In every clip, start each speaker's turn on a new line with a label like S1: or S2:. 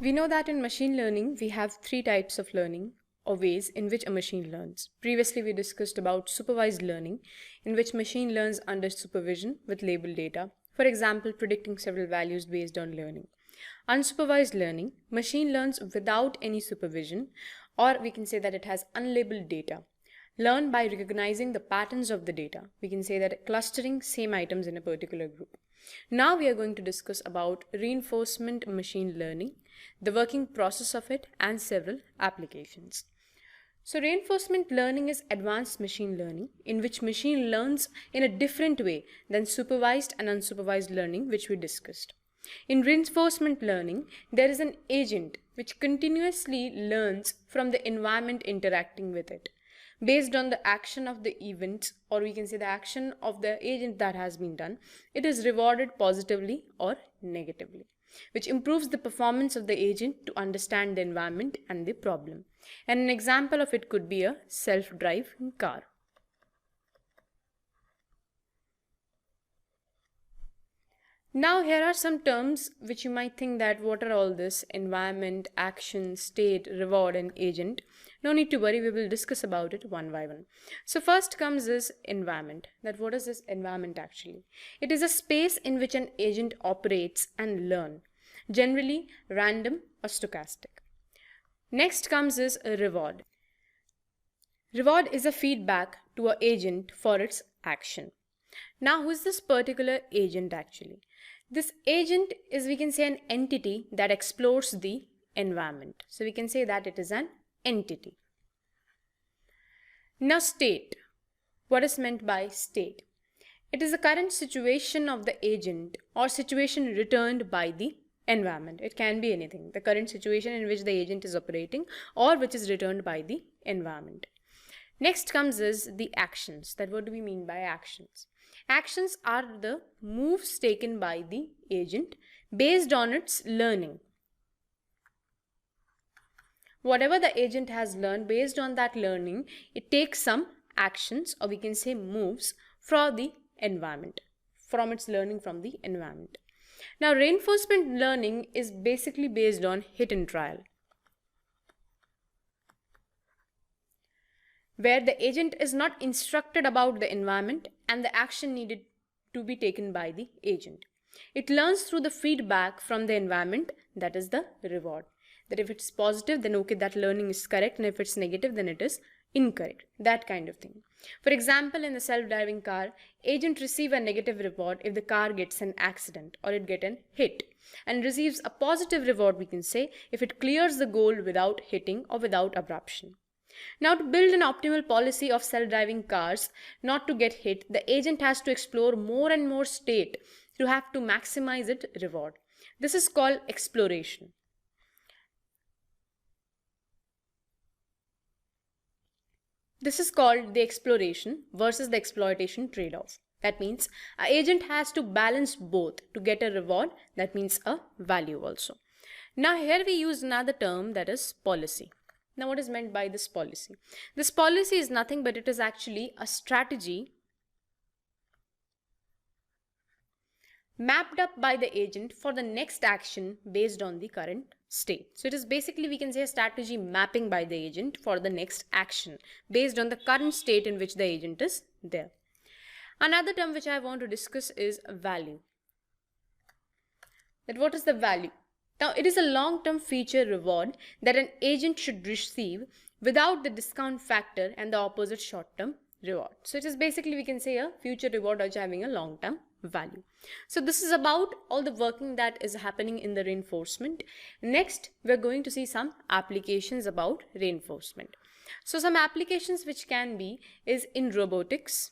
S1: We know that in machine learning, we have three types of learning or ways in which a machine learns. Previously, we discussed about supervised learning, in which machine learns under supervision with labeled data. For example, predicting several values based on learning. Unsupervised learning, machine learns without any supervision, or we can say that it has unlabeled data. Learn by recognizing the patterns of the data. We can say that clustering same items in a particular group. Now we are going to discuss about reinforcement machine learning, the working process of it, and several applications. So reinforcement learning is advanced machine learning in which machine learns in a different way than supervised and unsupervised learning, which we discussed. In reinforcement learning, there is an agent which continuously learns from the environment interacting with it. Based on the action of the event, or we can say the action of the agent that has been done, it is rewarded positively or negatively, which improves the performance of the agent to understand the environment and the problem. And an example of it could be a self-driving car. Now here are some terms which you might think that what are all this: environment, action, state, reward, and agent. No need to worry, we will discuss about it one by one. So first comes this environment. That what is this environment actually? It is a space in which an agent operates and learn, generally random or stochastic. Next comes this reward. Reward is a feedback to an agent for its action. Now, who is this particular agent actually? This agent is, we can say, an entity that explores the environment. So we can say that it is an entity. Now, state. What is meant by state? It is the current situation of the agent or situation returned by the environment. It can be anything. The current situation in which the agent is operating or which is returned by the environment. Next comes is the actions. That what do we mean by actions? Actions are the moves taken by the agent based on its learning. Whatever the agent has learned, based on that learning, it takes some actions, or we can say moves, from the environment, from its learning from the environment. Now, reinforcement learning is basically based on hit and trial, where the agent is not instructed about the environment and the action needed to be taken by the agent. It learns through the feedback from the environment, that is the reward. That if it's positive, then okay, that learning is correct, and if it's negative, then it is incorrect. That kind of thing. For example, in the self-driving car, agent receive a negative reward if the car gets an accident or it get an hit, and receives a positive reward, we can say, if it clears the goal without hitting or without abruption. Now, to build an optimal policy of self-driving cars not to get hit, the agent has to explore more and more state to have to maximize its reward. This is called exploration. This is called the exploration versus the exploitation trade-off. That means an agent has to balance both to get a reward, that means a value also. Now here we use another term, that is policy. Now what is meant by this policy? This policy is nothing but it is actually a strategy mapped up by the agent for the next action based on the current state. So it is basically, we can say, a strategy mapping by the agent for the next action based on the current state in which the agent is there. Another term which I want to discuss is value. That what is the value? Now, it is a long-term feature reward that an agent should receive without the discount factor and the opposite short-term reward. So it is basically, we can say, a future reward which having a long-term value. So this is about all the working that is happening in the reinforcement. Next, we're going to see some applications about reinforcement. So some applications which can be is in robotics.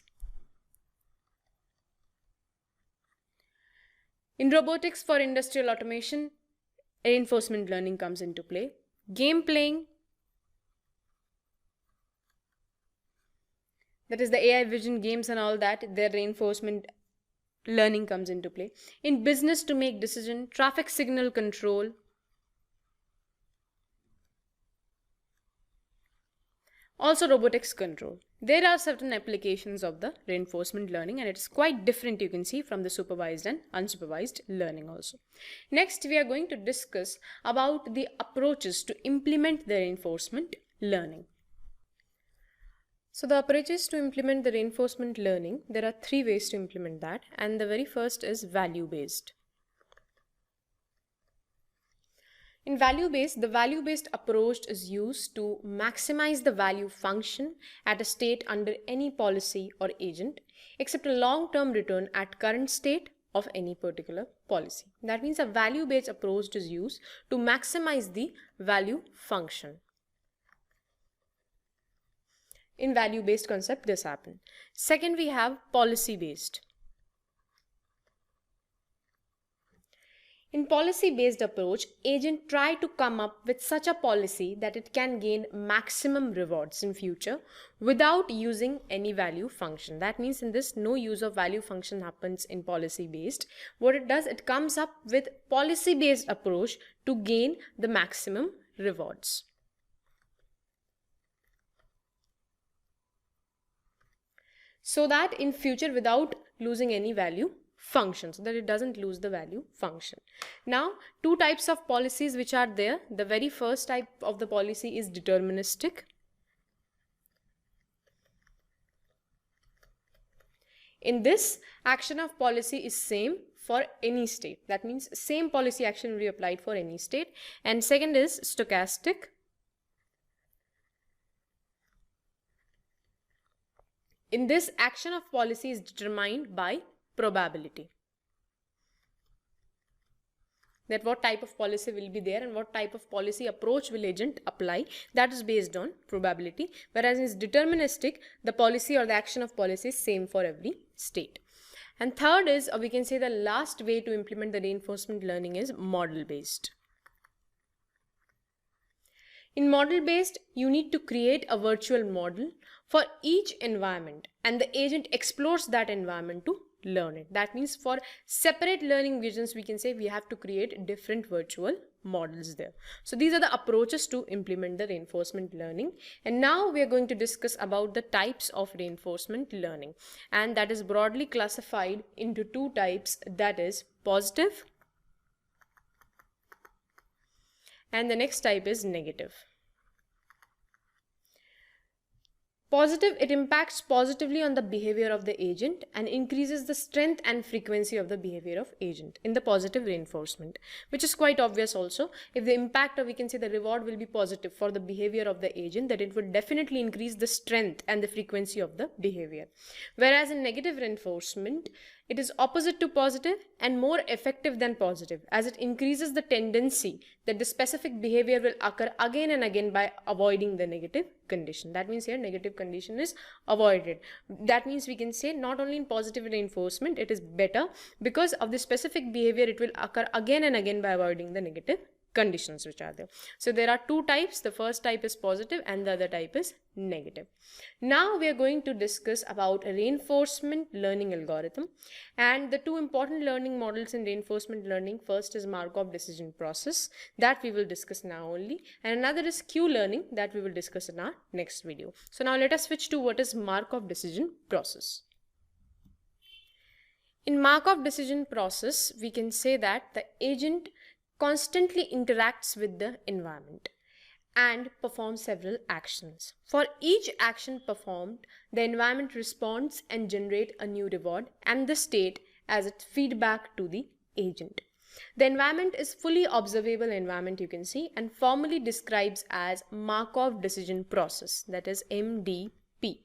S1: In robotics for industrial automation, reinforcement learning comes into play. Game playing, that is the AI vision games and all that, their reinforcement learning comes into play. In business to make decision, traffic signal control, also robotics control. There are certain applications of the reinforcement learning, and it is quite different, you can see, from the supervised and unsupervised learning also. Next, we are going to discuss about the approaches to implement the reinforcement learning. So the approaches to implement the reinforcement learning, there are three ways to implement that, and the very first is value-based. In value-based, the value-based approach is used to maximize the value function at a state under any policy or agent, except a long-term return at current state of any particular policy. That means a value-based approach is used to maximize the value function. In value-based concept, this happens. Second, we have policy-based. In policy-based approach, agent try to come up with such a policy that it can gain maximum rewards in future without using any value function. That means in this, no use of value function happens in policy-based. What it does, it comes up with policy-based approach to gain the maximum rewards. So that in future, without losing any value function, so that it doesn't lose the value function. Now, two types of policies which are there. The very first type of the policy is deterministic. In this, action of policy is same for any state. That means same policy action will be applied for any state. And second is stochastic. In this, action of policy is determined by probability. That what type of policy will be there and what type of policy approach will agent apply, that is based on probability. Whereas in deterministic, the policy or the action of policy is same for every state. And third is, or we can say the last way to implement the reinforcement learning is model based. In model based, you need to create a virtual model for each environment and the agent explores that environment to learn it. That means for separate learning visions, we can say we have to create different virtual models there. So these are the approaches to implement the reinforcement learning. And now we are going to discuss about the types of reinforcement learning, and that is broadly classified into two types, that is positive and the next type is negative. Positive, it impacts positively on the behavior of the agent and increases the strength and frequency of the behavior of agent in the positive reinforcement, which is quite obvious also. If the impact, or we can say the reward, will be positive for the behavior of the agent, that it would definitely increase the strength and the frequency of the behavior. Whereas in negative reinforcement, it is opposite to positive and more effective than positive, as it increases the tendency that the specific behavior will occur again and again by avoiding the negative condition. That means here negative condition is avoided. That means we can say not only in positive reinforcement it is better, because of the specific behavior it will occur again and again by avoiding the negative conditions which are there. So there are two types. The first type is positive and the other type is negative. Now we are going to discuss about a reinforcement learning algorithm, and the two important learning models in reinforcement learning. First is Markov decision process, that we will discuss now only, and another is Q learning, that we will discuss in our next video. So now let us switch to what is Markov decision process. In Markov decision process, we can say that the agent constantly interacts with the environment and performs several actions. For each action performed, the environment responds and generates a new reward and the state as its feedback to the agent. The environment is fully observable environment, you can see, and formally describes as Markov decision process, that is MDP.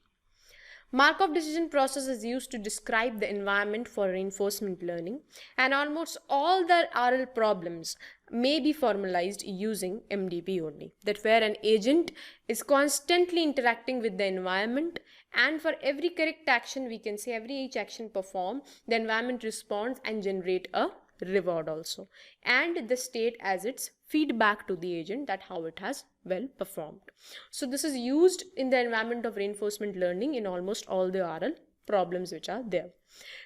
S1: Markov decision process is used to describe the environment for reinforcement learning, and almost all the RL problems may be formalized using MDP only. That where an agent is constantly interacting with the environment, and for every correct action, we can say every each action performed, the environment responds and generate a reward also, and the state as its feedback to the agent that how it has well performed. So this is used in the environment of reinforcement learning in almost all the RL problems which are there.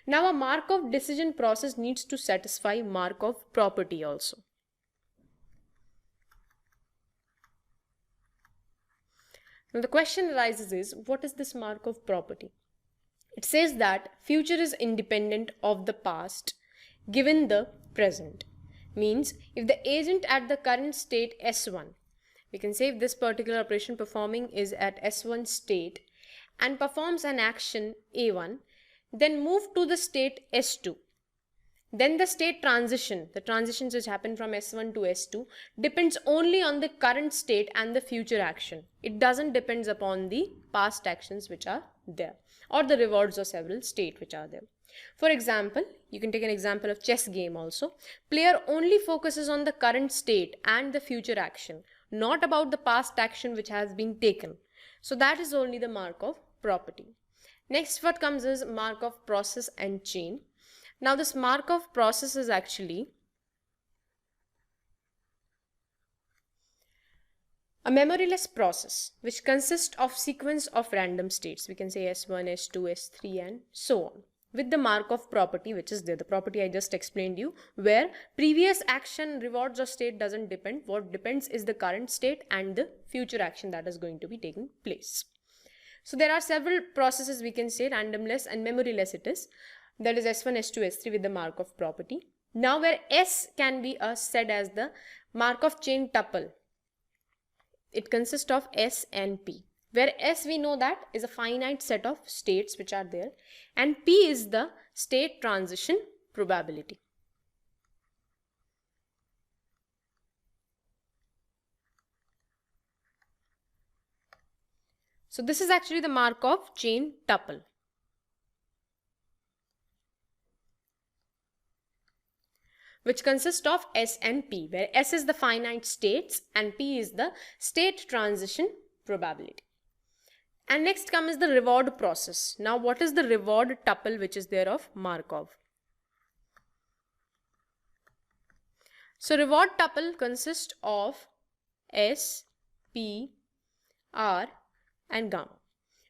S1: Now a Markov decision process needs to satisfy Markov property also. Now the question arises is, what is this Markov property? It says that future is independent of the past given the present. Means if the agent at the current state S1, we can say if this particular operation performing is at S1 state and performs an action A1, then move to the state S2. Then the state transition, the transitions which happen from S1 to S2, depends only on the current state and the future action. It doesn't depend upon the past actions which are there, or the rewards of several state which are there. For example, you can take an example of chess game also. Player only focuses on the current state and the future action, not about the past action which has been taken. So that is only the Markov property. Next, what comes is Markov process and chain. Now this Markov process is actually a memoryless process which consists of sequence of random states. We can say S1, S2, S3 and so on, with the Markov property which is there, the property I just explained you, where previous action, rewards or state doesn't depend. What depends is the current state and the future action that is going to be taking place. So there are several processes, we can say randomless and memoryless it is. That is S1, S2, S3 with the Markov property. Now where S can be said as the Markov chain tuple. It consists of S and P. Where S we know that is a finite set of states which are there, and P is the state transition probability. So this is actually the Markov chain tuple, which consists of S and P, where S is the finite states and P is the state transition probability. And next comes the reward process. Now what is the reward tuple which is there of Markov? So reward tuple consists of S, P, R and gamma,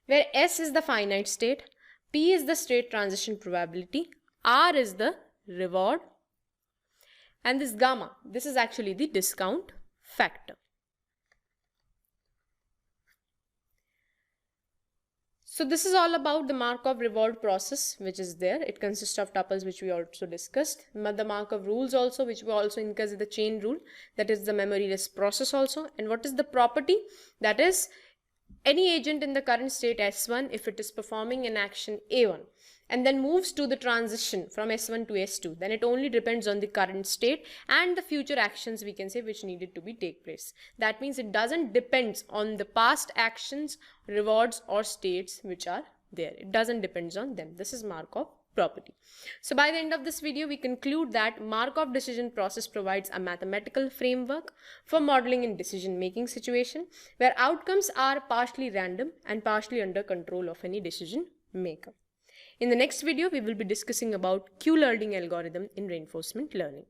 S1: where S is the finite state, P is the state transition probability, R is the reward, and this gamma, this is actually the discount factor. So this is all about the Markov reward process which is there. It consists of tuples which we also discussed. The Markov rules also, which we also include the chain rule, that is the memoryless process also. And what is the property? That is any agent in the current state S1, if it is performing an action A1 and then moves to the transition from S1 to S2, then it only depends on the current state and the future actions, we can say, which needed to be take place. That means it doesn't depend on the past actions, rewards or states which are there. It doesn't depend on them. This is Markov property. So by the end of this video, we conclude that Markov decision process provides a mathematical framework for modeling in decision making situation where outcomes are partially random and partially under control of any decision maker. In the next video, we will be discussing about Q-learning algorithm in reinforcement learning.